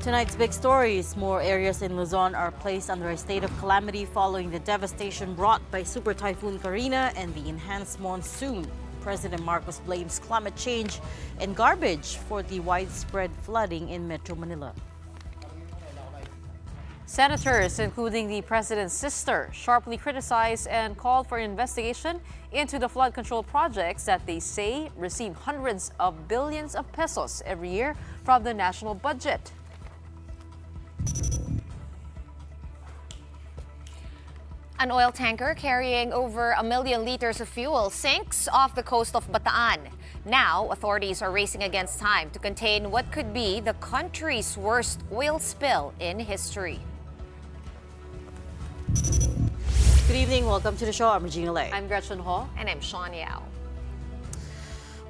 Tonight's big stories. More areas in Luzon are placed under a state of calamity following the devastation brought by Super Typhoon Karina and the enhanced monsoon. President Marcos blames climate change and garbage for the widespread flooding in Metro Manila. Senators, including the president's sister, sharply criticized and called for an investigation into the flood control projects that they say receive hundreds of billions of pesos every year from the national budget. An oil tanker carrying over 1 million liters of fuel sinks off the coast of Bataan. Now, authorities are racing against time to contain what could be the country's worst oil spill in history. Good evening. Welcome to the show. I'm Regina Lay. I'm Gretchen Ho. And I'm Sean Yao.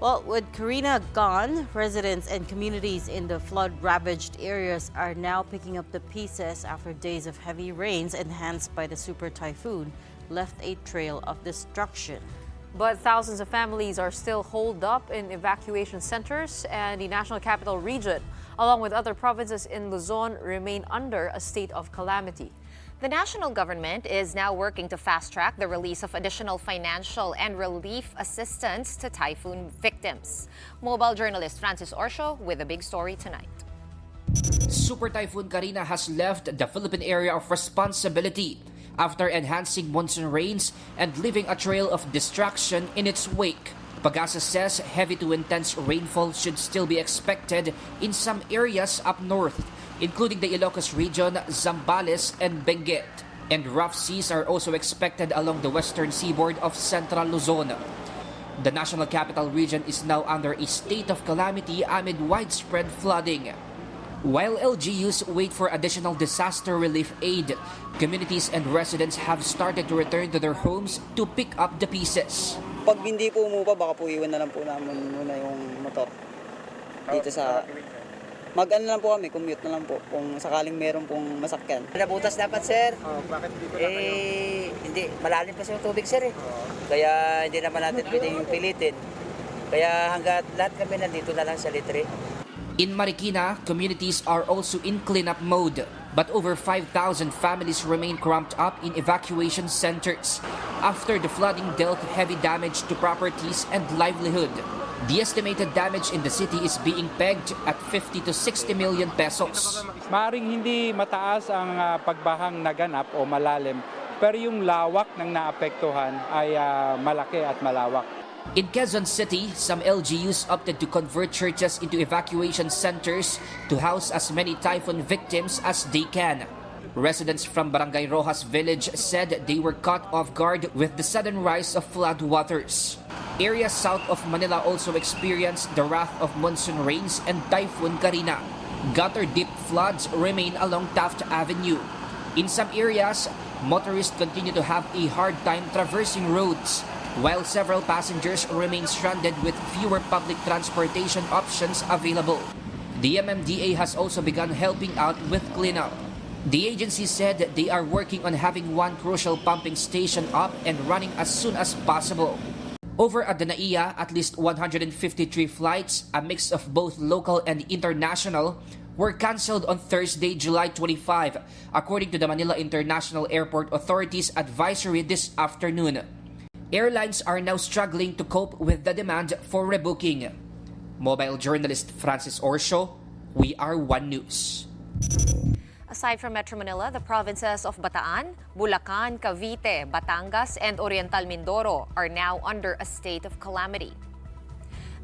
Well, with Karina gone, residents and communities in the flood-ravaged areas are now picking up the pieces after days of heavy rains enhanced by the super typhoon left a trail of destruction. But thousands of families are still holed up in evacuation centers, and the National Capital Region, along with other provinces in Luzon, remain under a state of calamity. The national government is now working to fast-track the release of additional financial and relief assistance to typhoon victims. Mobile journalist Francis Orsho with a big story tonight. Super Typhoon Karina has left the Philippine area of responsibility after enhancing monsoon rains and leaving a trail of destruction in its wake. Pagasa says heavy to intense rainfall should still be expected in some areas up north, including the Ilocos region, Zambales, and Benguet. And rough seas are also expected along the western seaboard of central Luzon. The National Capital Region is now under a state of calamity amid widespread flooding. While LGUs wait for additional disaster relief aid, communities and residents have started to return to their homes to pick up the pieces. Pag hindi po umupa, baka po iwan na lang po namin muna yung motor dito sa... Mag-ano lang po kami, commute na lang po kung sakaling meron pong masakyan. Nabutas dapat, sir. Bakit dito Hindi, malalim kasi yung tubig, sir. Kaya hindi naman natin pwedeng pilitin. Kaya hanggat lahat kami nandito na lang sa litre. In Marikina, communities are also in cleanup mode, but over 5,000 families remain cramped up in evacuation centers after the flooding dealt heavy damage to properties and livelihood. The estimated damage in the city is being pegged at 50 to 60 million pesos. Maaring hindi mataas ang pagbahang naganap o malalim, pero yung lawak ng naapektuhan ay malaki at malawak. In Quezon City, some LGUs opted to convert churches into evacuation centers to house as many typhoon victims as they can. Residents from Barangay Rojas Village said they were caught off guard with the sudden rise of flood waters. Areas south of Manila also experienced the wrath of monsoon rains and Typhoon Karina. Gutter-deep floods remain along Taft Avenue. In some areas, motorists continue to have a hard time traversing roads, while several passengers remain stranded with fewer public transportation options available. The MMDA has also begun helping out with cleanup. The agency said they are working on having one crucial pumping station up and running as soon as possible. Over at the NAIA, at least 153 flights, a mix of both local and international, were cancelled on Thursday, July 25, according to the Manila International Airport Authority's advisory this afternoon. Airlines are now struggling to cope with the demand for rebooking. Mobile journalist Francis Orsho, We Are One News. Aside from Metro Manila, the provinces of Bataan, Bulacan, Cavite, Batangas, and Oriental Mindoro are now under a state of calamity.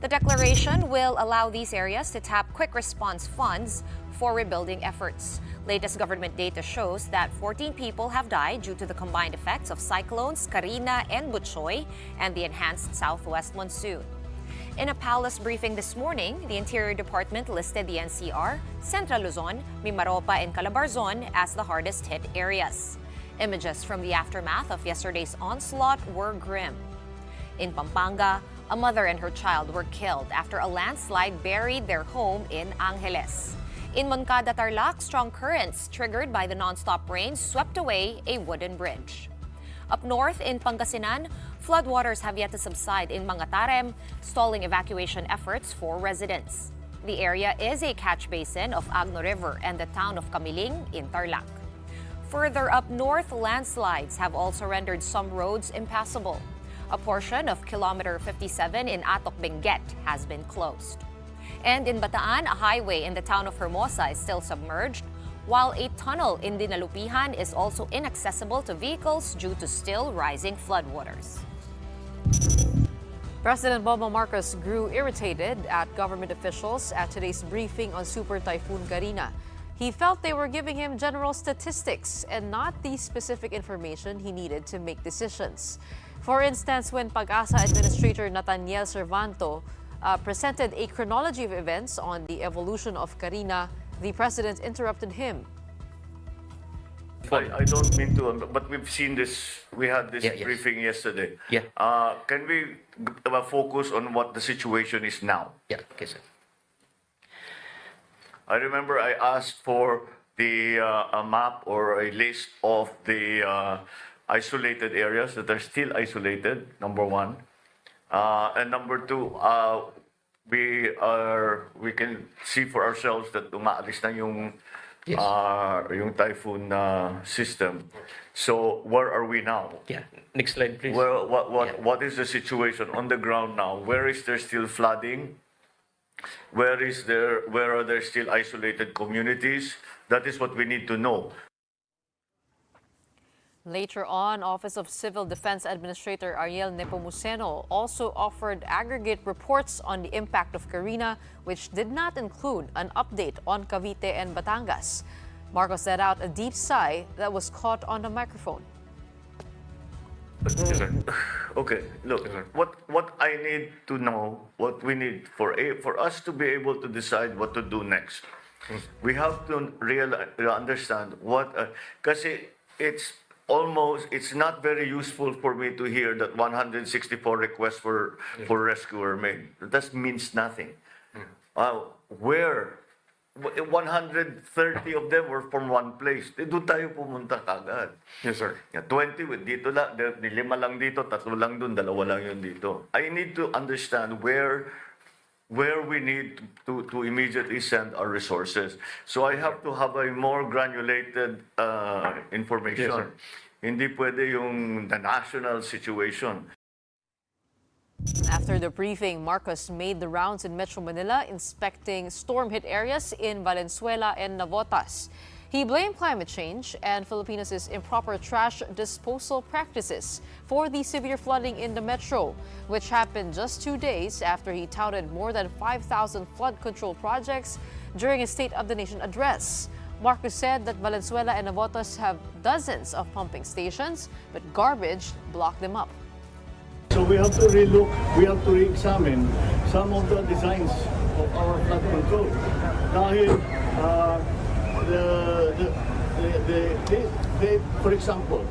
The declaration will allow these areas to tap quick response funds for rebuilding efforts. Latest government data shows that 14 people have died due to the combined effects of cyclones Karina and Butchoy and the enhanced southwest monsoon. In a palace briefing this morning, the Interior Department listed the NCR, Central Luzon, Mimaropa, and Calabarzon as the hardest hit areas. Images from the aftermath of yesterday's onslaught were grim. In Pampanga, a mother and her child were killed after a landslide buried their home in Angeles. In Moncada, Tarlac, strong currents triggered by the nonstop rain swept away a wooden bridge. Up north in Pangasinan, floodwaters have yet to subside in Mangatarem, stalling evacuation efforts for residents. The area is a catch basin of Agno River and the town of Camiling in Tarlac. Further up north, landslides have also rendered some roads impassable. A portion of kilometer 57 in Atok Benguet has been closed. And in Bataan, a highway in the town of Hermosa is still submerged, while a tunnel in Dinalupihan is also inaccessible to vehicles due to still rising floodwaters. President Bongbong Marcos grew irritated at government officials at today's briefing on Super Typhoon Karina. He felt they were giving him general statistics and not the specific information he needed to make decisions. For instance, when Pag-asa Administrator Nathaniel Cervanto presented a chronology of events on the evolution of Karina, the president interrupted him. I don't mean to, but we've seen this. We had this Yes. briefing yesterday. Yeah. Can we focus on what the situation is now? Yeah, okay, sir. I remember I asked for a map or a list of the isolated areas that are still isolated, number one. And number two, we can see for ourselves that umaalis na yung Yes. yung typhoon system. So where are we now? Yeah, next slide, please. Well, Yeah. what is the situation on the ground now? Where is there still flooding? Where are there still isolated communities? That is what we need to know. Later on, Office of Civil Defense Administrator Ariel Nepomuceno also offered aggregate reports on the impact of Karina, which did not include an update on Cavite and Batangas. Marcos let out a deep sigh that was caught on the microphone. Yes, sir. Okay, look, what I need to know, what we need for us to be able to decide what to do next, we have to understand what, kasi it's not very useful for me to hear that 164 requests for rescue were made. That means nothing. Where 130 of them were from one place. Doon tayo pumunta kagad. Yes, sir. 20 with dito lang, 5 lang dito, 3 lang doon, 2 lang yun dito. I need to understand where we need to immediately send our resources. So I have to have a more granulated information. Yes, sir. Hindi pwede yung the national situation. After the briefing, Marcos made the rounds in Metro Manila, inspecting storm-hit areas in Valenzuela and Navotas. He blamed climate change and Filipinos' improper trash disposal practices for the severe flooding in the metro, which happened just 2 days after he touted more than 5,000 flood control projects during a State of the Nation address. Marcos said that Valenzuela and Navotas have dozens of pumping stations, but garbage blocked them up. So we have to relook, we have to re-examine some of the designs of our flood control. Dahil, for example,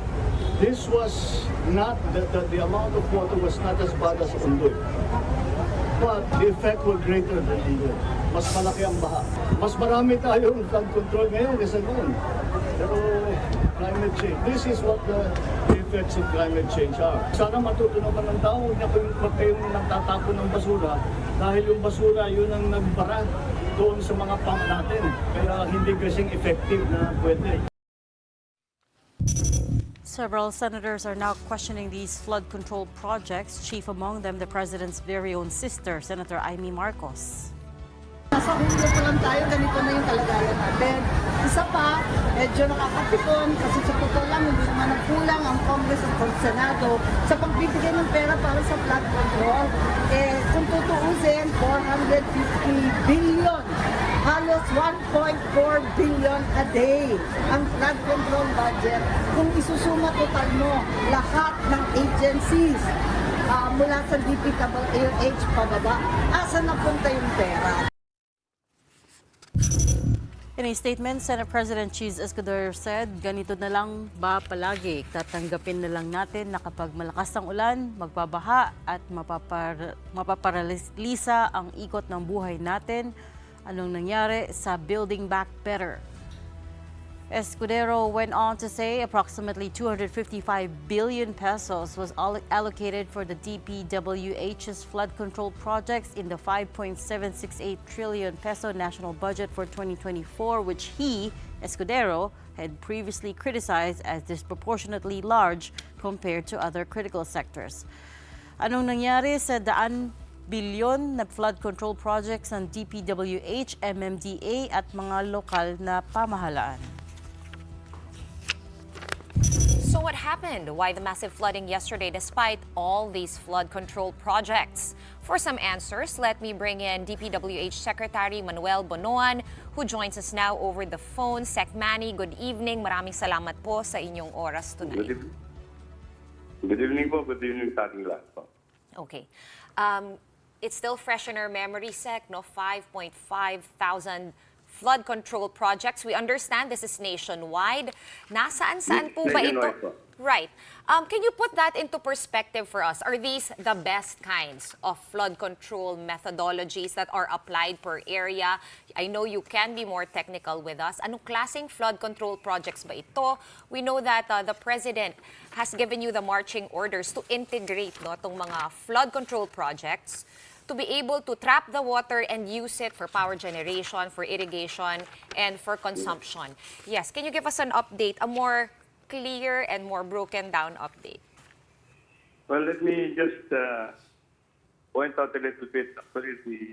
this was not, the amount of water was not as bad as Ondoy. But the effect was greater than Ondoy. Mas malaki ang baha. Mas marami tayong flood control ngayon kaysa noon. Pero climate change, this is what the effects of climate change are. Sana matuto naman ng tao, huwag kayong nagtatapon ng basura dahil yung basura yun ang nagbara doon sa mga pump natin. Kaya hindi kasing effective na pwede. Several senators are now questioning these flood control projects, chief among them the president's very own sister, Senator Amy Marcos. Nasa Hulyo pa lang tayo, ganito na yung kalagayan natin. Isa pa, medyo nakakapikon kasi sa totoo lang, hindi naman nagkulang ang Congress at Senado sa pagbibigay ng pera para sa flood control. Kung tutuusin, 450 billion, halos 1.4 billion a day ang flood control budget. Kung isusuma total mo lahat ng agencies, mula sa DPWH pababa, asa napunta yung pera? In a statement, Senate President Cheese Escudero said, ganito na lang ba palagi? Tatanggapin na lang natin na kapag malakas ang ulan, magbabaha at mapaparalisa ang ikot ng buhay natin. Anong nangyari sa Building Back Better? Escudero went on to say approximately 255 billion pesos was allocated for the DPWH's flood control projects in the 5.768 trillion peso national budget for 2024, which he, Escudero, had previously criticized as disproportionately large compared to other critical sectors. Anong nangyari sa bilyon na flood control projects ng DPWH, MMDA at mga lokal na pamahalaan? So what happened? Why the massive flooding yesterday despite all these flood control projects? For some answers, let me bring in DPWH Secretary Manuel Bonoan, who joins us now over the phone. Sec Manny, good evening. Maraming salamat po sa inyong oras tonight. Good evening po. Good evening sa ating lahat po. Okay. It's still fresh in our memory, Sec, no? 5.5 thousand flood control projects. We understand this is nationwide. Nasaan-saan po ba ito? Right. Can you put that into perspective for us? Are these the best kinds of flood control methodologies that are applied per area? I know you can be more technical with us. Anong klaseng flood control projects ba ito? We know that the President has given you the marching orders to integrate itong mga flood control projects to be able to trap the water and use it for power generation, for irrigation, and for consumption. Yes, can you give us an update, a more clear and more broken down update? Well, let me just point out a little bit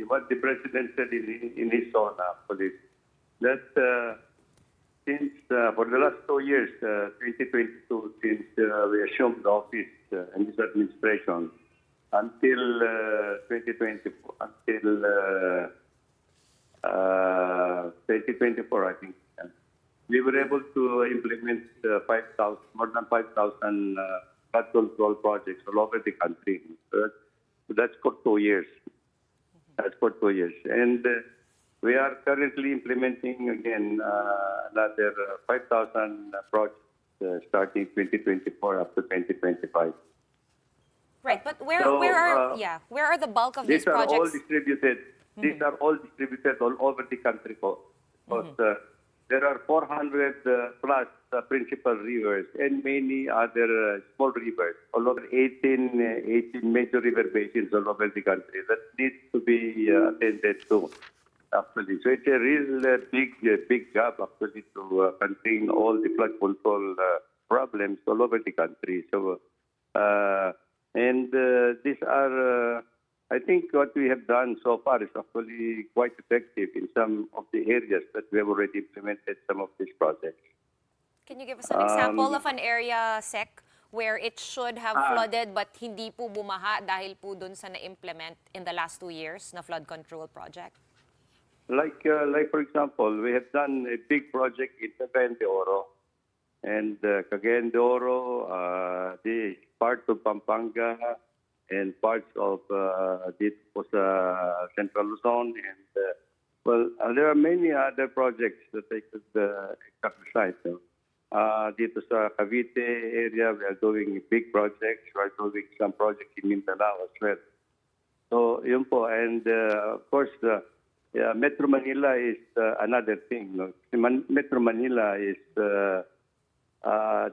what the President said in his own policy. That since for the last 2 years, 2022, since we assumed the office in this administration, until 2024, I think, we were able to implement more than 5,000 flood control projects all over the country. That's for 2 years. That's for 2 years. And we are currently implementing again another 5,000 projects starting 2024 up to 2025. Right, but where are the bulk of these projects? All distributed. These are all distributed all over the country po. Because there are 400 plus principal rivers and many other small rivers, all over 18 major river basins all over the country that needs to be attended to. Actually, so it's a real big job actually to contain all the flood control problems all over the country. So. These are, I think what we have done so far is actually quite effective in some of the areas that we have already implemented some of these projects. Can you give us an example of an area, Sec, where it should have flooded but hindi po bumaha dahil po dun sa na-implement in the last 2 years na flood control project? Like for example, we have done a big project in Cagayan de Oro. And Cagayan de Oro, the part of Pampanga and parts of dito sa Central Luzon. And there are many other projects that I could cite. Dito sa Cavite area, we are doing big projects. We are doing some projects in Mindanao as well. So, yun po. And of course, Metro Manila is another thing. No? Metro Manila is...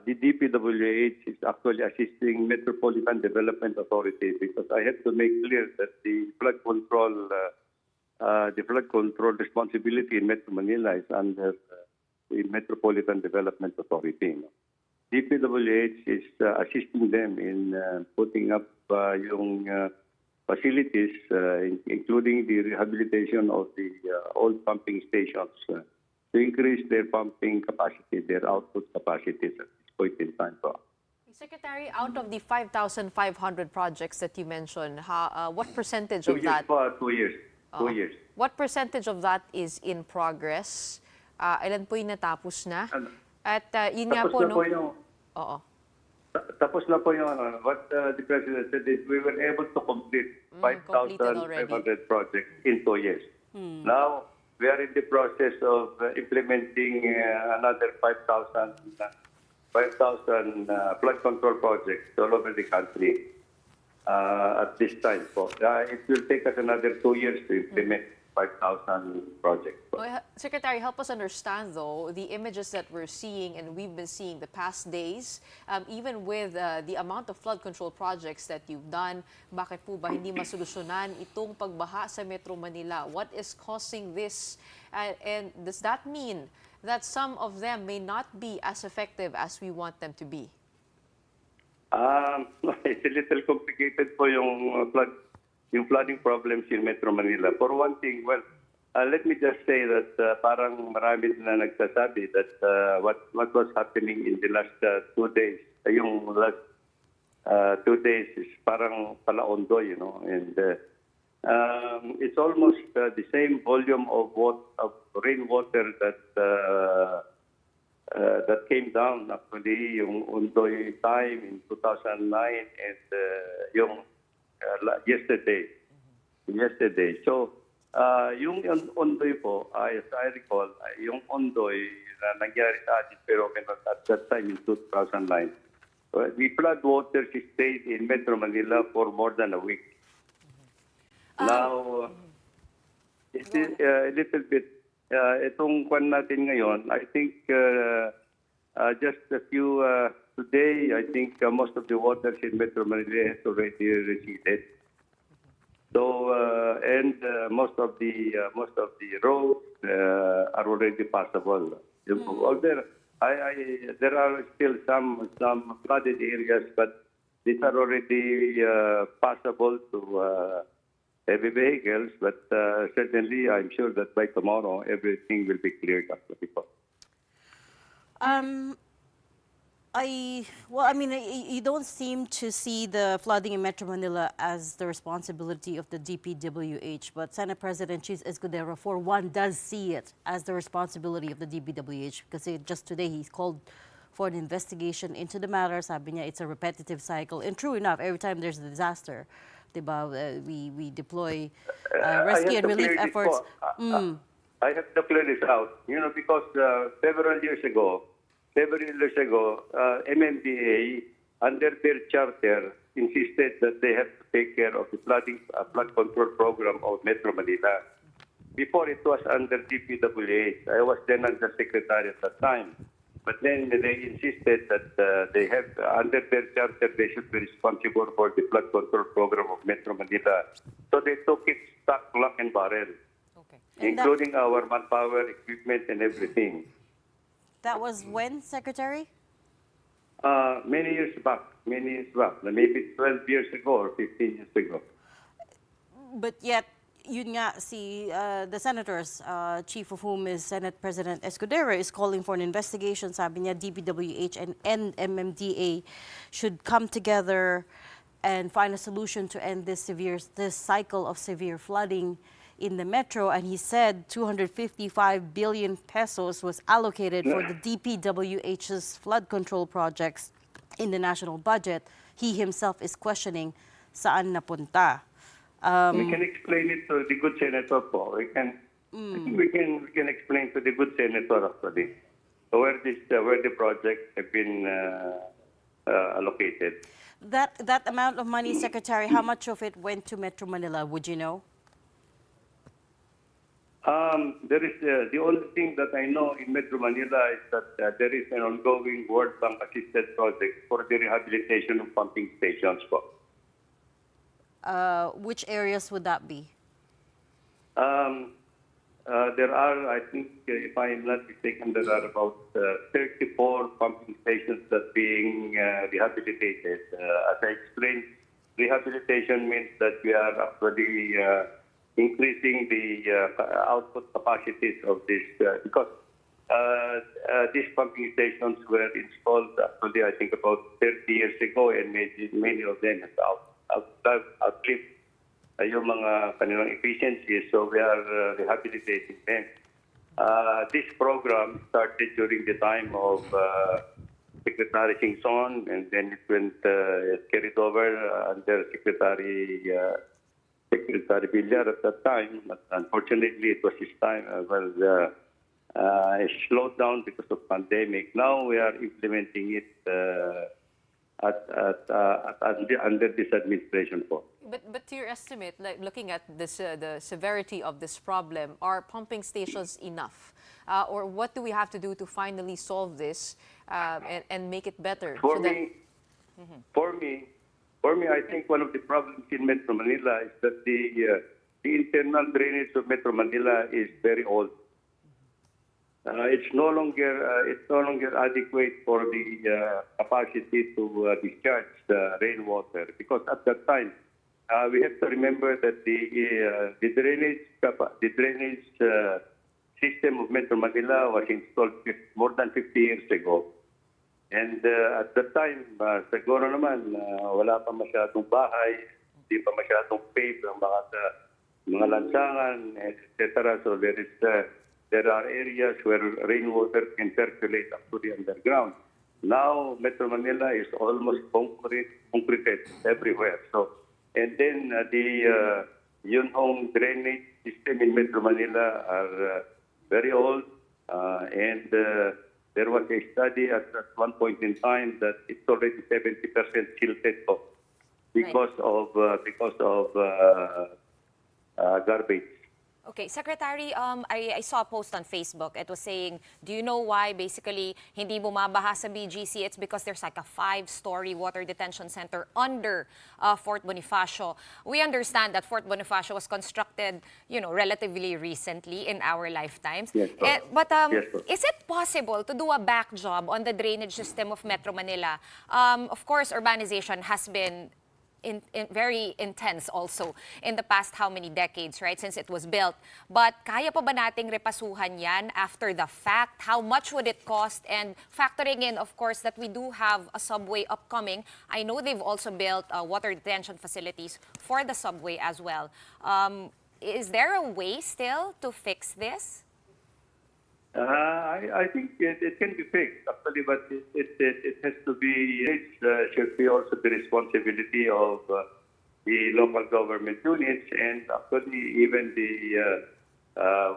the DPWH is actually assisting Metropolitan Development Authority because I have to make clear that the flood control responsibility in Metro Manila is under the Metropolitan Development Authority. DPWH is assisting them in putting up yung facilities, including the rehabilitation of the old pumping stations. To increase their pumping capacity, their output capacities at this point in time. Secretary, out of the 5,500 projects that you mentioned, what percentage of that? 2 years. 2 years. What percentage of that is in progress? Ilan po yung natapos na? At yun nga po, no? Oo. Tapos na po yung what the President said is we were able to complete 5,500 projects in 2 years. Now, we are in the process of implementing another 5,000 flood control projects all over the country at this time. It will take us another 2 years to implement 5,000 projects. Secretary, help us understand, though, the images that we're seeing and we've been seeing the past days, even with the amount of flood control projects that you've done, bakit po ba hindi masolusyonan itong pagbaha sa Metro Manila? What is causing this? And does that mean that some of them may not be as effective as we want them to be? It's a little complicated po yung flooding problems in Metro Manila. For one thing, well, let me just say that parang marami na nagsasabi that what was happening in the last 2 days, yung last 2 days is parang palaondo, you know, and it's almost the same volume of rainwater that came down actually yung Ondoy time in 2009 and yung yesterday. So, yung Ondoy po, as I recall, yung Ondoy na nangyari sa atin pero at that time in 2009, the flood waters stayed in Metro Manila for more than a week. Now, it is a little bit, itong kwan natin ngayon, I think just a few, today, I think most of the waters in Metro Manila has already receded. So, and most of the roads are already passable. There are still some flooded areas, but these are already passable to heavy vehicles. But certainly, I'm sure that by tomorrow, everything will be cleared up. You don't seem to see the flooding in Metro Manila as the responsibility of the DPWH, but Senate President Cheese Escudero, for one, does see it as the responsibility of the DPWH because just today he's called for an investigation into the matter. Sabi niya, it's a repetitive cycle. And true enough, every time there's a disaster, diba, we deploy rescue and relief efforts. I have to clear this out, you know, because several years ago, MMDA, under their charter, insisted that they have to take care of the flood control program of Metro Manila. Before it was under DPWH. I was then undersecretary at that time. But then they insisted that they have, under their charter, they should be responsible for the flood control program of Metro Manila. So they took it stock, lock, and barrel, including our manpower, equipment, and everything. That was when, Secretary? Many years back, maybe 12 years ago or 15 years ago. But yet, yun nga, the senators, chief of whom is Senate President Escudero, is calling for an investigation. Sabi niya, DPWH and MMDA should come together and find a solution to end this cycle of severe flooding in the metro. And he said 255 billion pesos was allocated for the DPWH's flood control projects in the national budget. He himself is questioning saan napunta. We can explain it to the good senator po. We can explain to the good senator actually where the projects have been allocated. That amount of money, Secretary, how much of it went to Metro Manila? Would you know? There is the only thing that I know in Metro Manila is that there is an ongoing World Bank assisted project for the rehabilitation of pumping stations po. Which areas would that be? There are, I think, if I am not mistaken, there are about 34 pumping stations that are being rehabilitated. As I explained, rehabilitation means that we are actually increasing the output capacities of this, because these pumping stations were installed actually, I think, about 30 years ago, and many of them have outlived yung mga kanilang efficiencies, so we are rehabilitating them. This program started during the time of Secretary Singson, and then it went carried over under Secretary Villar at that time. But unfortunately, it was his time slowed down because of pandemic. Now we are implementing it under this administration po. But to your estimate, like looking at this, the severity of this problem, are pumping stations enough? Or what do we have to do to finally solve this and make it better? For me, I think one of the problems in Metro Manila is that the internal drainage of Metro Manila is very old. It's no longer adequate for the capacity to discharge the rainwater, because at that time we have to remember that the drainage system of Metro Manila was installed more than 50 years ago. And at that time, siguro naman, wala pa masyadong bahay, hindi pa masyadong paved ang mga lansangan, etc. So there are areas where rainwater can circulate up to the underground. Now, Metro Manila is almost concreted everywhere. So, and then the Yunhong drainage system in Metro Manila are very old, and there was a study at one point in time that it's already 70% tilted because of garbage. Okay, Secretary, I saw a post on Facebook. It was saying, do you know why basically hindi bumabaha sa BGC? It's because there's like a 5-story water detention center under Fort Bonifacio. We understand that Fort Bonifacio was constructed, relatively recently in our lifetimes. Yes, but yes, is it possible to do a back job on the drainage system of Metro Manila? Of course, urbanization has been very intense also in the past how many decades, right, since it was built. But kaya pa ba nating repasuhan yan after the fact? How much would it cost? And factoring in, of course, that we do have a subway upcoming. I know they've also built water detention facilities for the subway as well. Is there a way still to fix this? I think it can be fixed, actually, but it has to be, should be also the responsibility of the local government units, and actually even the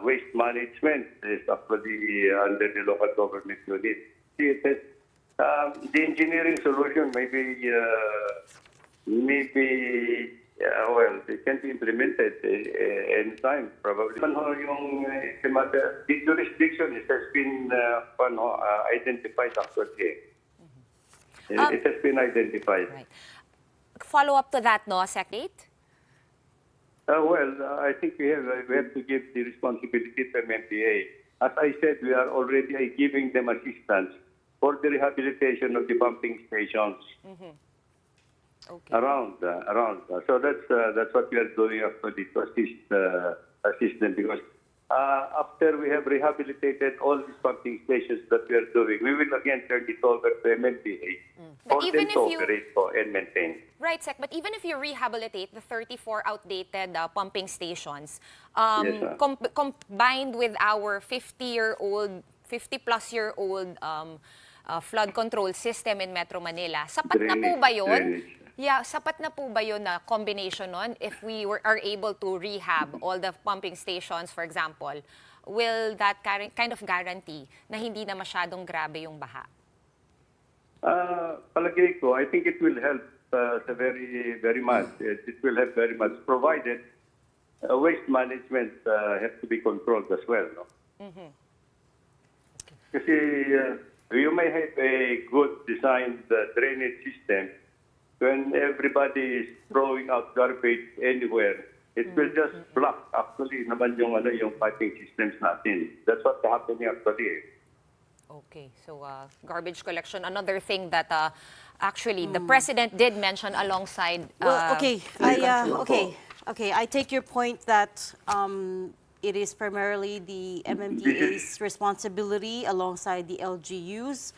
waste management is actually under the local government unit. The engineering solution maybe well, it can be implemented in time, probably. The jurisdiction has been identified actually. It has been identified. Right. Follow up to that, no, Secretary? Well, I think we have to give the responsibility to MMDA. As I said, we are already giving them assistance for the rehabilitation of the pumping stations. Okay. Around. So that's what we are doing actually to assist them, because after we have rehabilitated all these pumping stations that we are doing, we will again turn it over to MMDA for them to operate and maintain. Right, Sec, but even if you rehabilitate the 34 outdated pumping stations, Yes, combined with our 50-plus-year-old flood control system in Metro Manila, sapat na po ba yun? Drainage. Yeah, sapat na po ba yun na combination nun? If we are able to rehab all the pumping stations, for example, will that kind of guarantee na hindi na masyadong grabe yung baha? Palagay ko, I think it will help very, very much. It will help very much, provided waste management has to be controlled as well. No? Kasi you may have a good designed drainage system. When everybody is throwing out garbage anywhere, it will just block actually naman yung piping systems natin. That's what's happening actually. Okay, so garbage collection, another thing that actually the president did mention alongside. I take your point that it is primarily the MMDA's responsibility alongside the LGUs.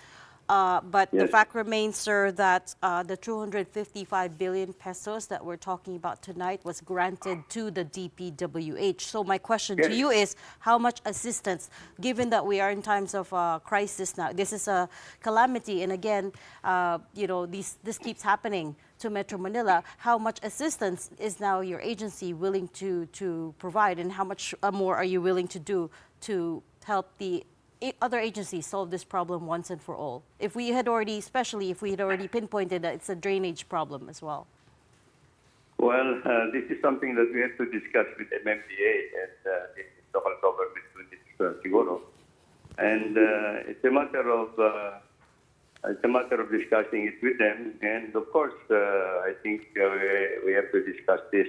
But the fact remains, sir, that the 255 billion pesos that we're talking about tonight was granted to the DPWH. So my question to you is, how much assistance, given that we are in times of crisis now, this is a calamity, and again, this keeps happening to Metro Manila, how much assistance is now your agency willing to provide, and how much more are you willing to do to help the other agencies solve this problem once and for all? If we had already, especially if we had already pinpointed that it's a drainage problem as well. Well, this is something that we have to discuss with MMDA and the local government units, siguro. And it's a matter of discussing it with them. And of course, I think we have to discuss this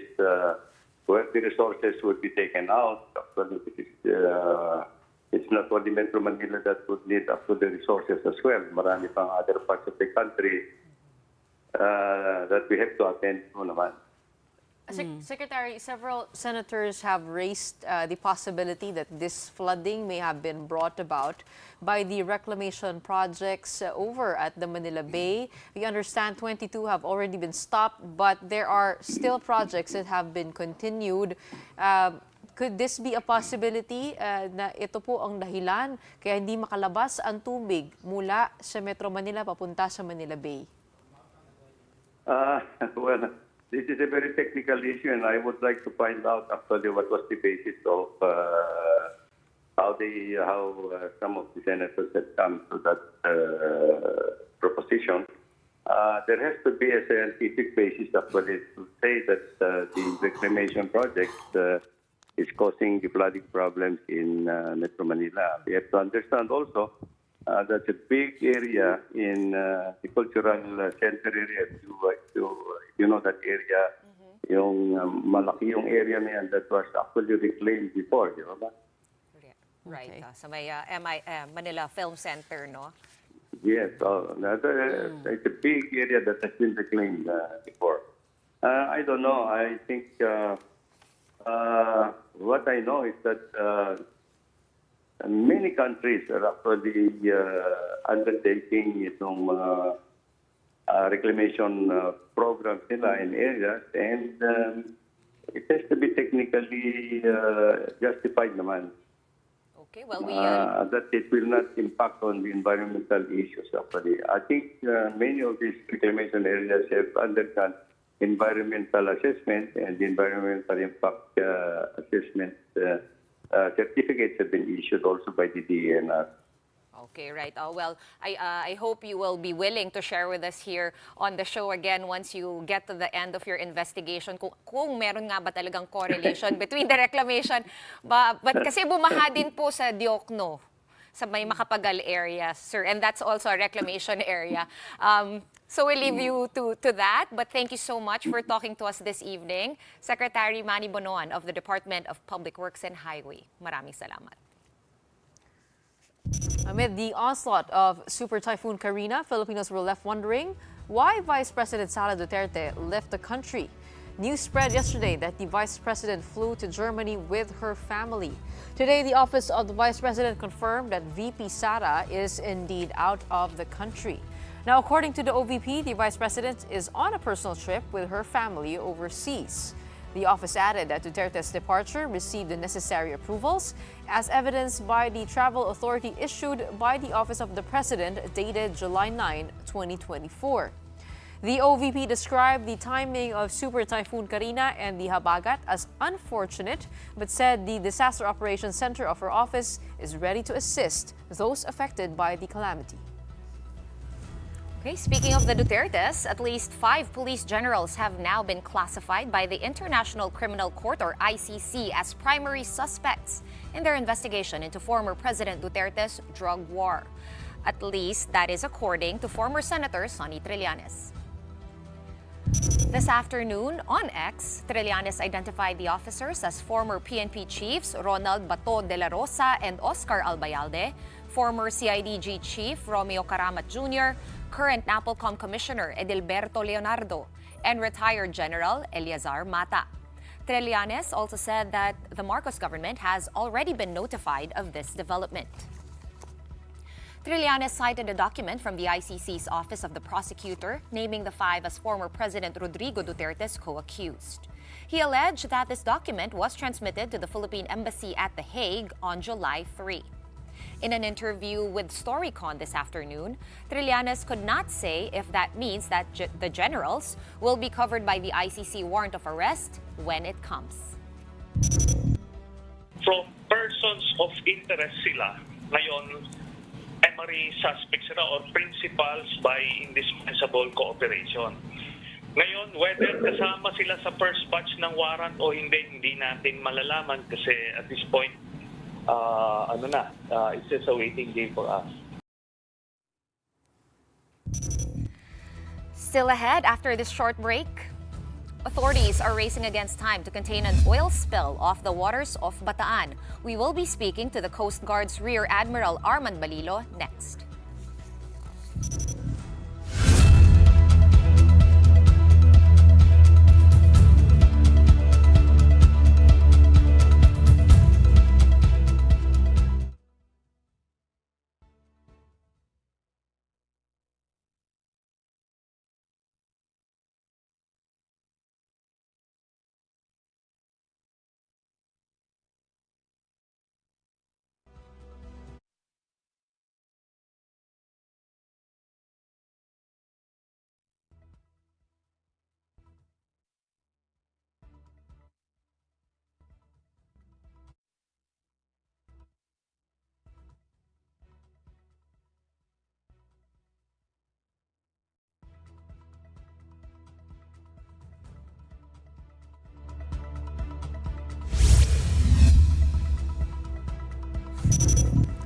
where the resources would be taken out. Actually, it's not only Metro Manila that would need up to the resources as well. Marami pang other parts of the country that we have to attend to naman. Secretary, several senators have raised the possibility that this flooding may have been brought about by the reclamation projects over at the Manila Bay. We understand 22 have already been stopped, but there are still projects that have been continued. Could this be a possibility na ito po ang dahilan kaya hindi makalabas ang tubig mula sa Metro Manila papunta sa Manila Bay? Well, this is a very technical issue, and I would like to find out actually what was the basis of how some of the senators had come to that proposition. There has to be a scientific basis actually to say that the reclamation project is causing the flooding problems in Metro Manila. We have to understand also that's a big area in the cultural center area. If you know that area, yung malaki yung area na yan that was actually reclaimed before, di ba? Right. Sa may Manila Film Center, no? Yes. It's a big area that has been reclaimed before. I don't know. I think what I know is that many countries are actually undertaking itong reclamation programs nila in areas, and it has to be technically justified naman. Okay, well, that it will not impact on the environmental issues actually. I think many of these reclamation areas have undergone environmental assessment, and the environmental impact assessment certificates have been issued also by the DENR. Okay, right. Well, I hope you will be willing to share with us here on the show again once you get to the end of your investigation kung meron nga ba talagang correlation between the reclamation. But kasi bumaha din po sa Diokno, sa may Makapagal area, sir. And that's also a reclamation area. So we'll leave you to that. But thank you so much for talking to us this evening. Secretary Manny Bonoan of the Department of Public Works and Highway. Maraming salamat. Amid the onslaught of Super Typhoon Karina, Filipinos were left wondering why Vice President Sara Duterte left the country. News spread yesterday that the Vice President flew to Germany with her family. Today, the Office of the Vice President confirmed that VP Sara is indeed out of the country. Now, according to the OVP, the Vice President is on a personal trip with her family overseas. The office added that Duterte's departure received the necessary approvals, as evidenced by the travel authority issued by the Office of the President dated July 9, 2024. The OVP described the timing of Super Typhoon Karina and the Habagat as unfortunate, but said the Disaster Operations Center of her office is ready to assist those affected by the calamity. Okay, speaking of the Dutertes, at least 5 police generals have now been classified by the International Criminal Court, or ICC, as primary suspects in their investigation into former President Duterte's drug war. At least that is according to former Senator Sonny Trillanes. This afternoon on X, Trillanes identified the officers as former PNP chiefs Ronald Bato de la Rosa and Oscar Albayalde, former CIDG Chief Romeo Caramat Jr., current NAPOLCOM Commissioner Edilberto Leonardo, and retired General Eleazar Mata. Trillanes also said that the Marcos government has already been notified of this development. Trillanes cited a document from the ICC's Office of the Prosecutor naming the 5 as former President Rodrigo Duterte's co-accused. He alleged that this document was transmitted to the Philippine Embassy at The Hague on July 3. In an interview with Storycon this afternoon, Trillanes could not say if that means that the generals will be covered by the ICC warrant of arrest when it comes. From persons of interest sila Ngayon, primary suspects sila or principals by indispensable cooperation. Ngayon, whether kasama sila sa first batch ng warrant o hindi natin malalaman kasi at this point, it's just a waiting game for us. Still ahead after this short break, authorities are racing against time to contain an oil spill off the waters of Bataan. We will be speaking to the Coast Guard's Rear Admiral Armand Balilo next.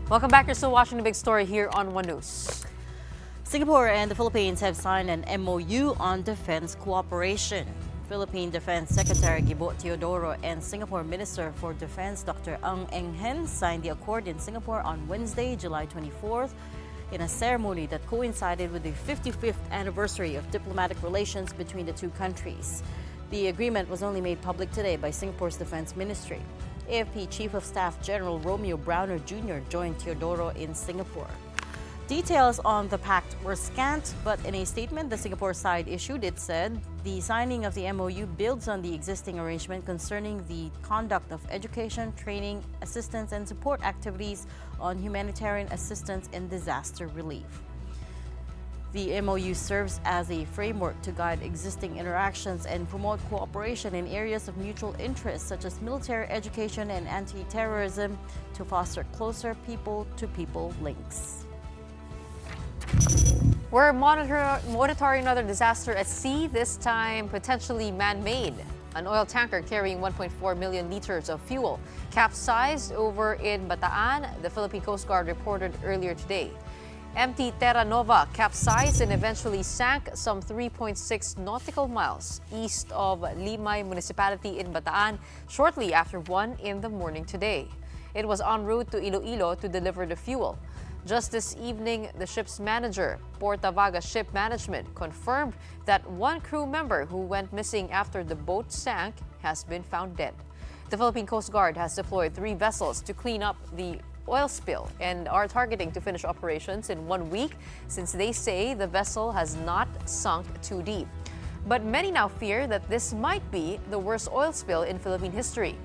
Welcome back. You're still watching the big story here on One News. Singapore and the Philippines have signed an MOU on defense cooperation. Philippine Defense Secretary Gibo Teodoro and Singapore Minister for Defense Dr. Ng Eng Hen signed the accord in Singapore on Wednesday, July 24th, in a ceremony that coincided with the 55th anniversary of diplomatic relations between the two countries. The agreement was only made public today by Singapore's Defense Ministry. AFP Chief of Staff General Romeo Browner Jr. joined Teodoro in Singapore. Details on the pact were scant, but in a statement the Singapore side issued, it said the signing of the MOU builds on the existing arrangement concerning the conduct of education, training, assistance, and support activities on humanitarian assistance and disaster relief. The MOU serves as a framework to guide existing interactions and promote cooperation in areas of mutual interest such as military education and anti-terrorism to foster closer people-to-people links. We're monitoring another disaster at sea, this time potentially man-made. An oil tanker carrying 1.4 million liters of fuel capsized over in Bataan, the Philippine Coast Guard reported earlier today. Empty Terra Nova capsized and eventually sank some 3.6 nautical miles east of Limay Municipality in Bataan shortly after 1 in the morning today. It was en route to Iloilo to deliver the fuel. Just this evening, the ship's manager, Portavaga Ship Management, confirmed that one crew member who went missing after the boat sank has been found dead. The Philippine Coast Guard has deployed 3 vessels to clean up the oil spill and are targeting to finish operations in 1 week since they say the vessel has not sunk too deep. But many now fear that this might be the worst oil spill in Philippine history.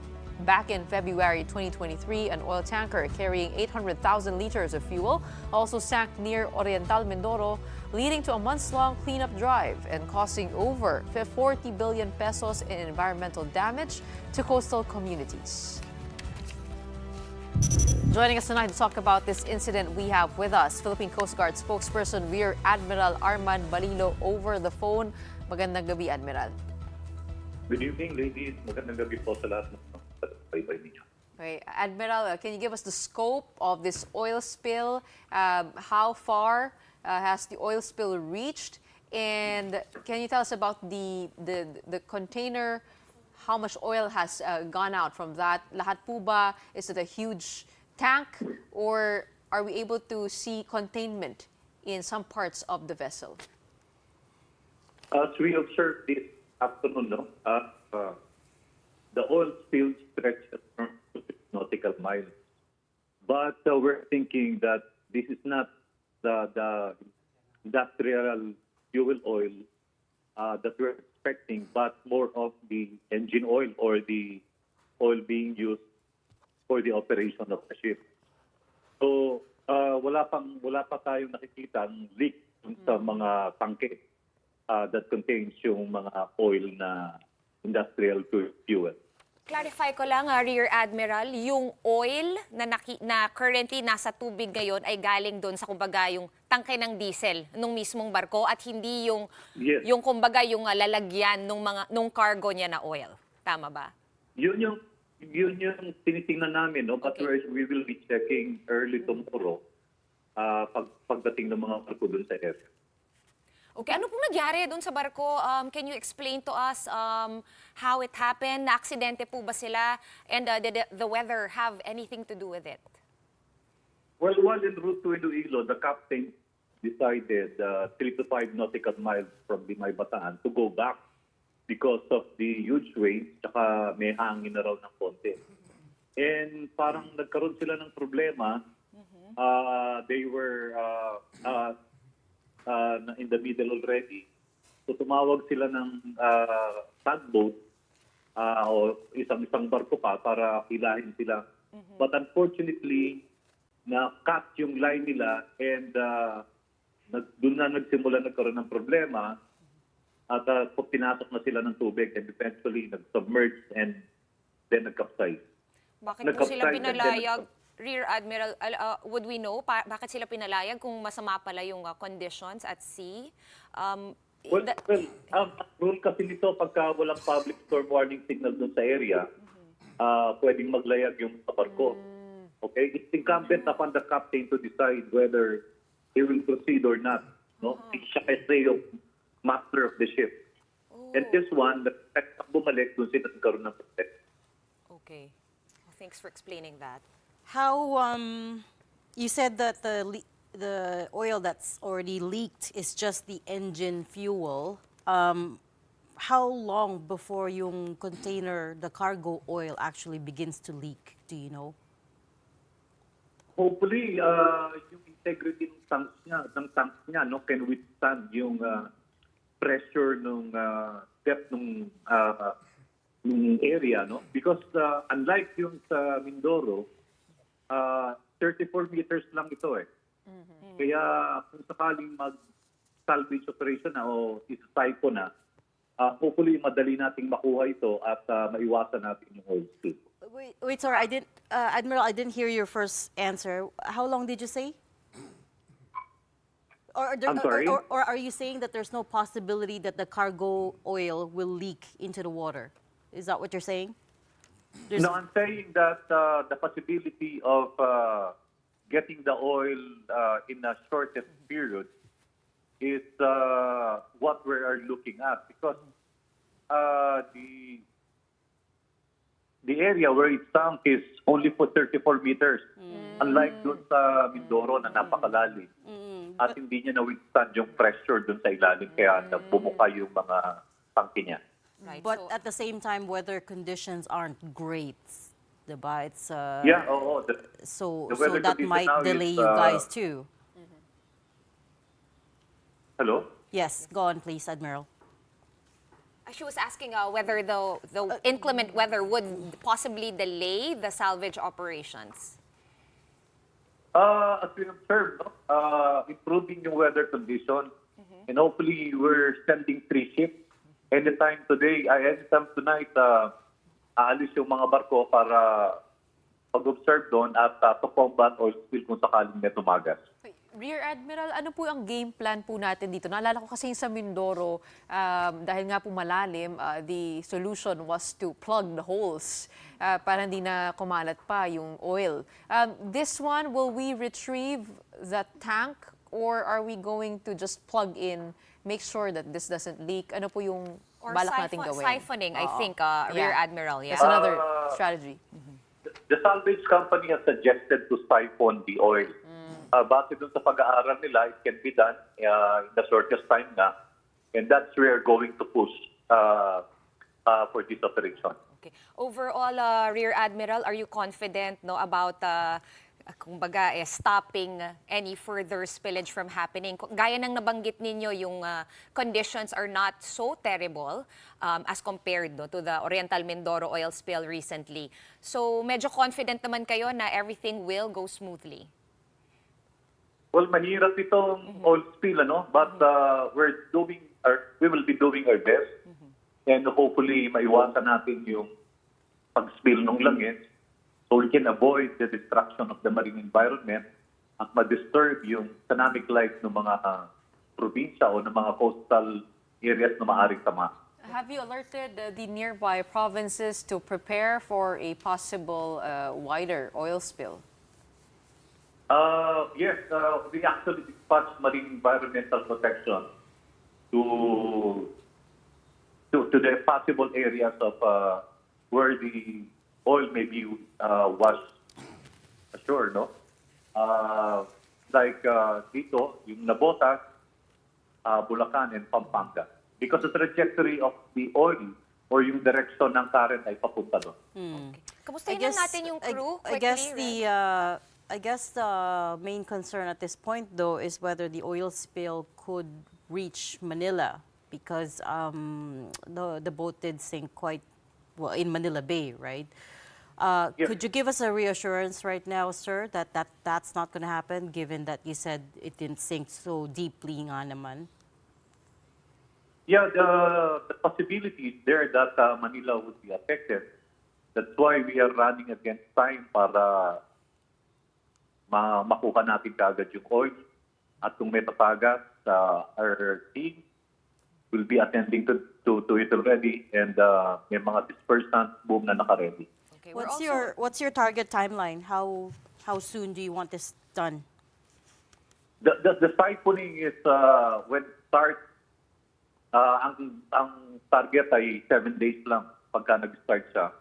Back in February 2023, an oil tanker carrying 800,000 liters of fuel also sank near Oriental Mindoro, leading to a months-long cleanup drive and costing over 40 billion pesos in environmental damage to coastal communities. Joining us tonight to talk about this incident, we have with us Philippine Coast Guard spokesperson Rear Admiral Armand Balilo over the phone. Magandang gabi, Admiral. Good evening, ladies. Magandang gabi po sa lahat ng paybay ninyo. Okay, Admiral, can you give us the scope of this oil spill? How far has the oil spill reached? And can you tell us about the container? How much oil has gone out from that? Lahat po ba? Is it a huge tank? Or are we able to see containment in some parts of the vessel? As we observed this afternoon, the oil spill stretches from nautical miles. But we're thinking that this is not the industrial fuel oil that we're expecting, but more of the engine oil or the oil being used for the operation of the ship. So wala pa tayong nakikita ng leak sa mga tangke that contains yung mga oil na industrial fuel. Clarify ko lang, Rear Admiral, yung oil na currently nasa tubig ngayon ay galing doon sa kumbaga yung tangke ng diesel nung mismong barko at hindi yung Yes. yung kumbaga yung lalagyan nung cargo niya na oil. Tama ba? Yun yung tinitingnan namin, no? But Okay. we will be checking early tomorrow pagdating ng mga barko doon sa area. Okay, ano pong nagyari doon sa barko? Can you explain to us how it happened? Na-aksidente po ba sila? And did the weather have anything to do with it? Well, while en route to Iloilo, the captain decided 3 to 5 nautical miles from the Bataan to go back because of the huge waves, tsaka may hangin na raw ng konti. And parang nagkaroon sila ng problema. They were in the middle already. So tumawag sila ng tugboat o isang barko pa para hilahin sila. But unfortunately, na-cut yung line nila and doon na nagkaroon ng problema at pinasok na sila ng tubig and eventually nag-submerge and then nag-capsize. Bakit po sila pinalayag? Rear Admiral, would we know bakit sila pinalayag kung masama pala yung conditions at sea? Rule kasi nito pagka walang public storm warning signal doon sa area, pwedeng maglayag yung barko. Okay? It's incumbent upon the captain to decide whether he will proceed or not. No? Siya kasi yung master of the ship. And this one, bumalik doon sila nagkaroon ng protect. Okay. Well, thanks for explaining that. How you said that the oil that's already leaked is just the engine fuel. How long before yung container, the cargo oil actually begins to leak? Do you know? Hopefully, yung integrity ng tanks niya, no, can withstand yung pressure ng depth ng area, no? Because unlike yung sa Mindoro, 34 meters lang ito eh. Kaya kung sakaling mag-salvage operation na o isa-typhoon na, hopefully madali nating makuha ito at maiwasan natin yung oil spill. Wait, sorry, Admiral, I didn't hear your first answer. How long did you say? I'm sorry? Or are you saying that there's no possibility that the cargo oil will leak into the water? Is that what you're saying? No, I'm saying that the possibility of getting the oil in a shortest period is what we are looking at because the area where it sunk is only for 34 meters, unlike doon sa Mindoro na napakalalim. At hindi niya na-withstand yung pressure doon sa ilalim kaya bumuka yung mga tangke niya. Right. But at the same time, weather conditions aren't great, diba? It's Yeah, oo. so weather that condition might now delay is, you guys too. Hello? Yes, go on, please, Admiral. She was asking whether the inclement weather would possibly delay the salvage operations. As we observe, improving yung weather condition, and hopefully we're sending 3 ships. Anytime tonight, aalis yung mga barko para pag-observe doon at to combat oil spill kung sakaling may tumagas. Rear Admiral, ano po ang game plan po natin dito? Naalala ko kasi sa Mindoro, dahil nga po malalim, the solution was to plug the holes para hindi na kumalat pa yung oil. This one, will we retrieve the tank or are we going to just plug in, make sure that this doesn't leak? Ano po yung Or balak natin gawin? siphoning, I think, Rear Admiral. Yeah. That's another strategy. The salvage company has suggested to siphon the oil. Base dun sa pag-aaral nila, it can be done in the shortest time na. And that's where we're going to push for this operation. Okay. Overall, Rear Admiral, are you confident about kumbaga, stopping any further spillage from happening? Gaya ng nabanggit ninyo, yung conditions are not so terrible as compared to the Oriental Mindoro oil spill recently. So medyo confident naman kayo na everything will go smoothly? Well, mahirap itong oil spill, but we will be doing our best. And hopefully, maiwasan natin yung pag-spill ng langis, so we can avoid the destruction of the marine environment at ma-disturb yung economic life ng mga probinsya o ng mga coastal areas na maaaring tama. Have you alerted the nearby provinces to prepare for a possible wider oil spill? Yes, we actually dispatched marine environmental protection to the possible areas of where the oil may be washed ashore, no? Like dito, yung Nabotas, Bulacan, and Pampanga. Because the trajectory of the oil or yung direction ng current ay papunta doon. Okay. Kamustahin lang natin yung crew quickly, I guess the main concern at this point, though, is whether the oil spill could reach Manila because the boat did sink quite well in Manila Bay, right? Yes. Could you give us a reassurance right now, sir, that's not going to happen, given that you said it didn't sink so deeply nga naman? Yeah, the possibility is there that Manila would be affected. That's why we are running against time para makuha natin kaagad yung oil. At kung may tapagas, our team will be attending to it already, and may mga dispersant boom na naka-ready. Okay, What's your target timeline? How soon do you want this done? The siphoning is when it starts. Ang target ay 7 days lang pagka nag-start siya.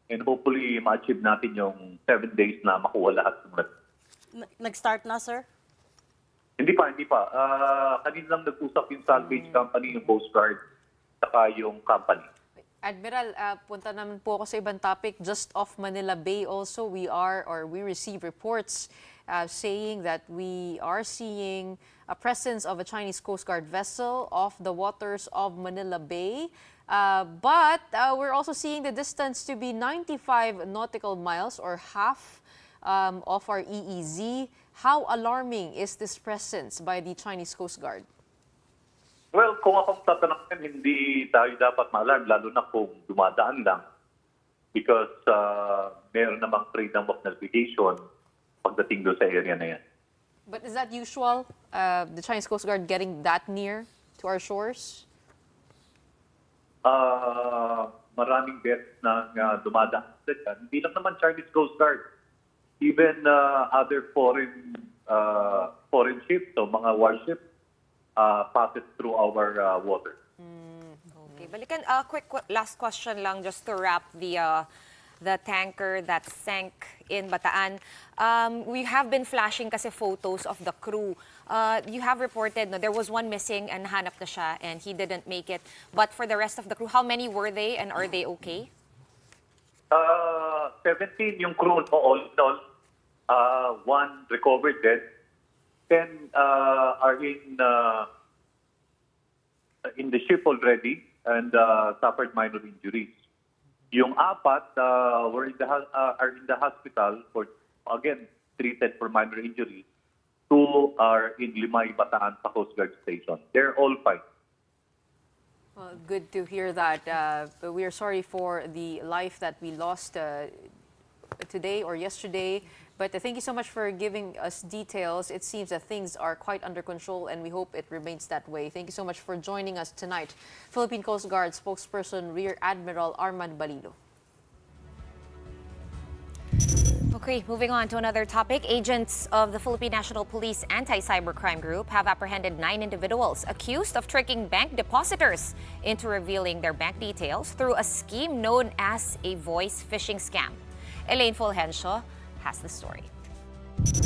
And hopefully, ma-achieve natin yung 7 days na makuha lahat ng red. Nag-start na, sir? Hindi pa. Kanina lang nag-usap yung salvage company, yung Coast Guard, saka yung company. Admiral, punta naman po ako sa ibang topic. Just off Manila Bay also, we receive reports saying that we are seeing a presence of a Chinese Coast Guard vessel off the waters of Manila Bay. But we're also seeing the distance to be 95 nautical miles or half of our EEZ. How alarming is this presence by the Chinese Coast Guard? Well, kung akong tatanungin, hindi tayo dapat ma-alarm, lalo na kung dumadaan lang. Because meron namang freedom of navigation pagdating doon sa area na yan. But is that usual, the Chinese Coast Guard getting that near to our shores? Maraming beses na dumadaan. Hindi lang naman Chinese Coast Guard. Even other foreign ships o mga warships passes through our water. Okay, balikan. Quick last question lang just to wrap the tanker that sank in Bataan. We have been flashing kasi photos of the crew. You have reported there was one missing and hanap na siya and he didn't make it. But for the rest of the crew, how many were they and are they okay? 17 yung crew all in all. One recovered dead. 10 are in the ship already and suffered minor injuries. Yung 4 are in the hospital for, again, treated for minor injuries. 2 are in Limay, Bataan, sa Coast Guard Station. They're all fine. Well, good to hear that. But we are sorry for the life that we lost today or yesterday. But thank you so much for giving us details. It seems that things are quite under control and we hope it remains that way. Thank you so much for joining us tonight. Philippine Coast Guard spokesperson Rear Admiral Arman Balilo. Okay, moving on to another topic. Agents of the Philippine National Police Anti-Cybercrime Group have apprehended 9 individuals accused of tricking bank depositors into revealing their bank details through a scheme known as a voice phishing scam. Elaine Fulgencio has the story.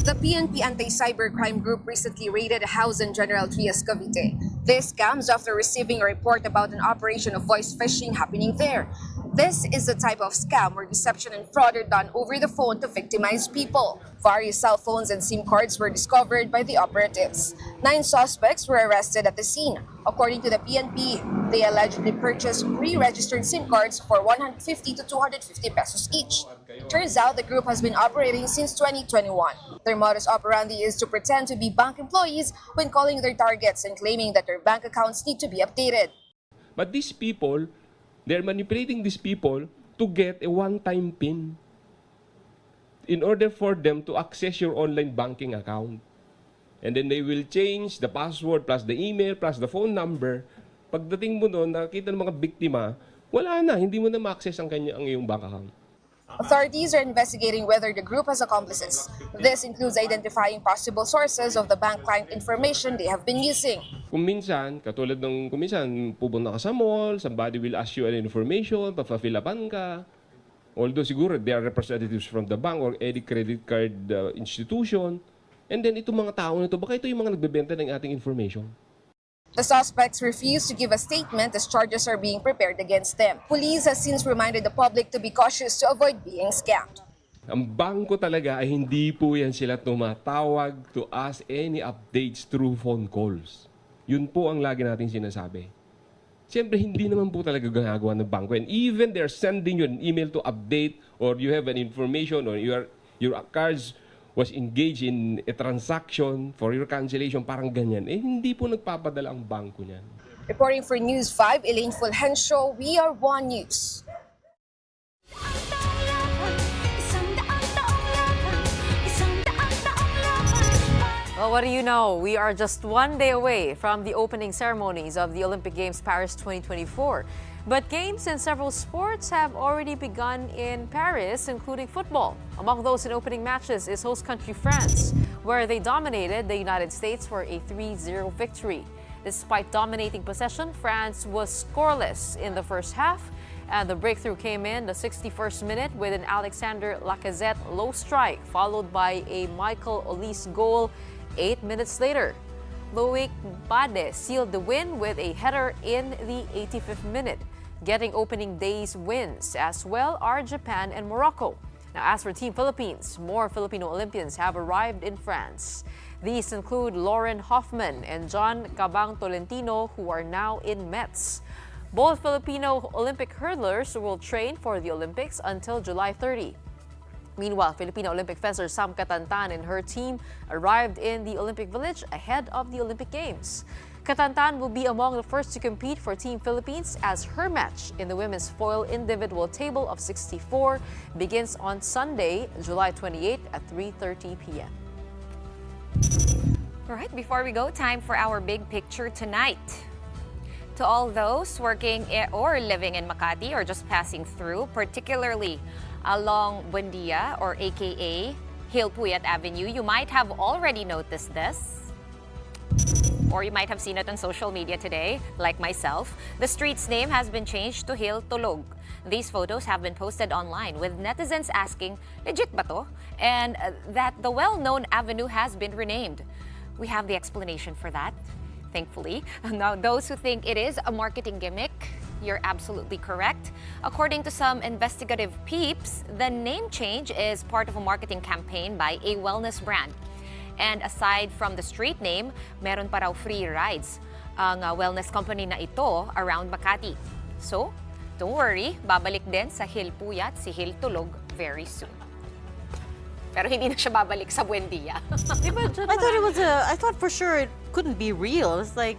The PNP Anti-Cybercrime Group recently raided a house in General Trias, Cavite. This comes after receiving a report about an operation of voice phishing happening there. This is the type of scam where deception and fraud are done over the phone to victimize people. Various cell phones and SIM cards were discovered by the operatives. 9 suspects were arrested at the scene. According to the PNP, they allegedly purchased pre-registered SIM cards for 150 to 250 pesos each. Turns out the group has been operating since 2021. Their modus operandi is to pretend to be bank employees when calling their targets and claiming that their bank accounts need to be updated. But these people, they're manipulating these people to get a one-time PIN in order for them to access your online banking account. And then they will change the password plus the email plus the phone number. Pagdating mo doon, nakakita ng mga biktima, wala na, hindi mo na ma-access ang iyong bank account. Authorities are investigating whether the group has accomplices. This includes identifying possible sources of the bank client information they have been using. Kung minsan, katulad ng kung minsan, pupunta ka sa mall, somebody will ask you an information, papafilapan ka. Although siguro they are representatives from the bank or any credit card institution. And then itong mga tao nito, baka ito yung mga nagbebenta ng ating information. The suspects refuse to give a statement as charges are being prepared against them. Police has since reminded the public to be cautious to avoid being scammed. Ang bangko talaga ay hindi po yan sila tumatawag to ask any updates through phone calls. Yun po ang lagi nating sinasabi. Siyempre, hindi naman po talaga ginagawa ng bangko. And even they're sending you an email to update or you have an information or your cards was engaged in a transaction for your cancellation, parang ganyan. Eh, hindi po nagpapadala ang bangko niyan. Reporting for News 5, Elaine Fulgencio, We Are One News. Well, what do you know? We are just one day away from the opening ceremonies of the Olympic Games Paris 2024. But games in several sports have already begun in Paris, including football. Among those in opening matches is host country France, where they dominated the United States for a 3-0 victory. Despite dominating possession, France was scoreless in the first half, and the breakthrough came in the 61st minute with an Alexander Lacazette low strike, followed by a Michael Olise goal 8 minutes later. Loic Bade sealed the win with a header in the 85th minute. Getting opening day's wins as well are Japan and Morocco. Now, as for Team Philippines, more Filipino Olympians have arrived in France. These include Lauren Hoffman and John Cabang Tolentino, who are now in Metz. Both Filipino Olympic hurdlers will train for the Olympics until July 30. Meanwhile, Filipino Olympic fencer Sam Katantan and her team arrived in the Olympic Village ahead of the Olympic Games. Katantan will be among the first to compete for Team Philippines as her match in the women's foil individual table of 64 begins on Sunday, July 28 at 3:30 p.m. All right, before we go, time for our big picture tonight. To all those working or living in Makati or just passing through, particularly along Buendia or aka Hilpuyat Avenue, you might have already noticed this. Or you might have seen it on social media today, like myself. The street's name has been changed to Hil Tulog. These photos have been posted online with netizens asking, legit ba to? And that the well-known avenue has been renamed. We have the explanation for that, thankfully. Now, those who think it is a marketing gimmick, you're absolutely correct. According to some investigative peeps, the name change is part of a marketing campaign by a wellness brand. And aside from the street name, meron pa raw free rides ang wellness company na ito around Makati. So, don't worry, babalik din sa Hilpuyat si Hil Tulog very soon. Pero hindi na siya babalik sa Buendia. I thought for sure it couldn't be real. It's like,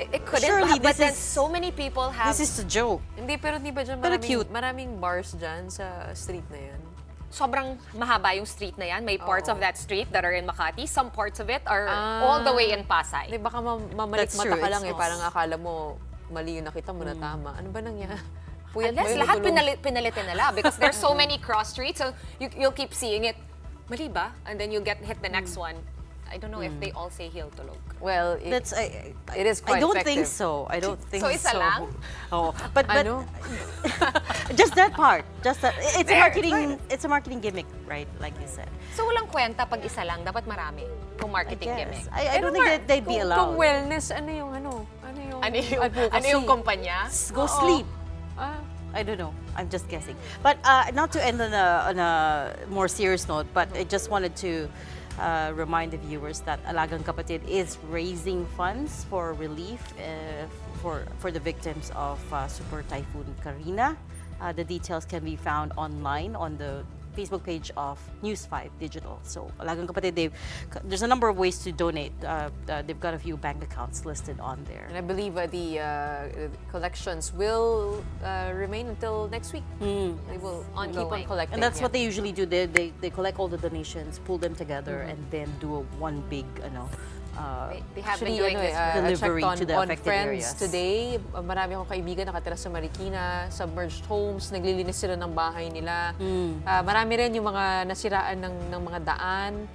it couldn't, surely but then this is so many people have... This is a joke. Hindi, pero di ba dyan Pero cute. maraming bars dyan sa street na yan? Sobrang mahaba yung street na yan. May parts of that street that are in Makati. Some parts of it are all the way in Pasay. Di baka mamalik That's mata true, ka lang it's parang akala mo mali yung nakita mo na tama. Ano ba nangyari? Puyat Unless ba yun? lahat pinalitin nila because there's so many cross streets, so you'll keep seeing it. Mali ba? And then you'll get hit the next one. I don't know if they all say Hil Tulog. Well, That's it is quite I don't effective. think so. I don't think So isa lang? Oh, but Ano? just that part. Just that it's a marketing. It's a marketing gimmick, right? Like you said. So walang kwenta pag isa lang, dapat marami kung marketing gimmick. I don't think that they'd be allowed. Kung wellness, ano yung Ano yung kumpanya? Go sleep. Ah. I don't know. I'm just guessing. But not to end on a more serious note, but I just wanted to remind the viewers that Alagang Kapatid is raising funds for relief for the victims of Super Typhoon Karina. The details can be found online on the Facebook page of News 5 Digital. So, Alagang Kapatid, there's a number of ways to donate. They've got a few bank accounts listed on there. And I believe the collections will remain until next week. They will keep on collecting. And that's what they usually do. They collect all the donations, pull them together, and then do one big, They have been actually, doing this. delivery I checked to the on affected Friends areas. today. Marami akong kaibigan nakatira sa Marikina, submerged homes, naglilinis sila ng bahay nila. Marami rin yung mga nasiraan ng mga daan.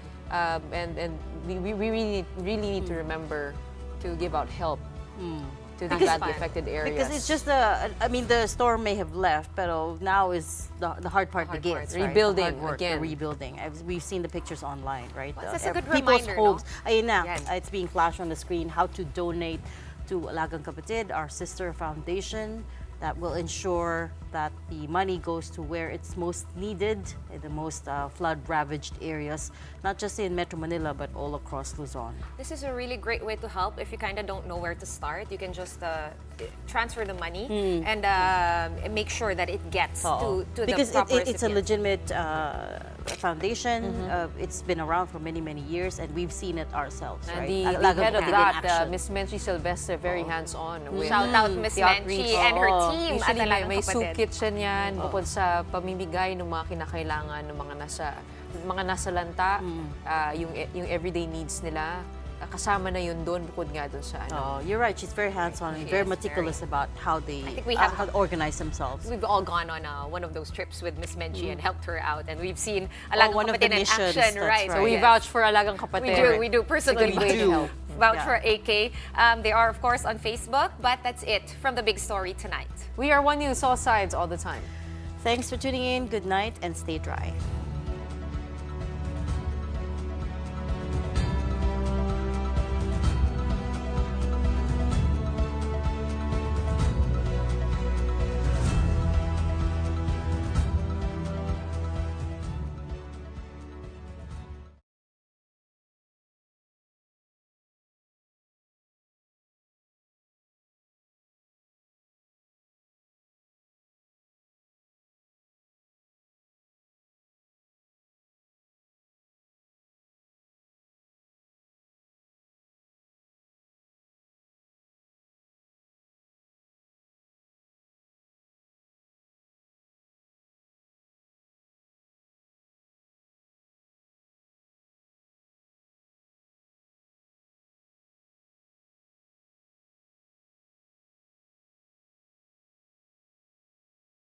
And we really need to remember to give out help to the badly affected areas. Because it's just the storm may have left, but now is the hard part begins. Right? Rebuilding The hard work, again. The rebuilding. We've seen the pictures online, right? Well, that's a good people's reminder, homes. no? Ayun na, it's being flashed on the screen how to donate to Alagang Kapatid, our sister foundation that will ensure that the money goes to where it's most needed in the most flood-ravaged areas, not just in Metro Manila, but all across Luzon. This is a really great way to help. If you kind of don't know where to start, you can just transfer the money and make sure that it gets to the because proper it's a recipient. legitimate foundation. It's been around for many, many years, and we've seen it ourselves. And right? the Alagang head of Kapatid in that, action. Miss Menchie Silvestre, very hands-on. with Shout out Miss the outreach. Menchie and her team at Usually Alagang may soup Kapatid. kitchen yan, bukod sa pamimigay ng mga kinakailangan ng mga nasa lanta, yung everyday needs nila. Kasama na yun doon, bukod nga doon sa You're right. She's very hands-on and very meticulous about how they how to organize themselves. We've all gone on one of those trips with Miss Menchie and helped her out, and we've seen Alagang one of Kapatid the in missions, action, that's right? right. So we vouch for Alagang Kapatid. We do. Personally, It's a good way to help. vouch for AK. They are, of course, on Facebook, but that's it from the big story tonight. We are One News, all sides, all the time. Thanks for tuning in. Good night and stay dry.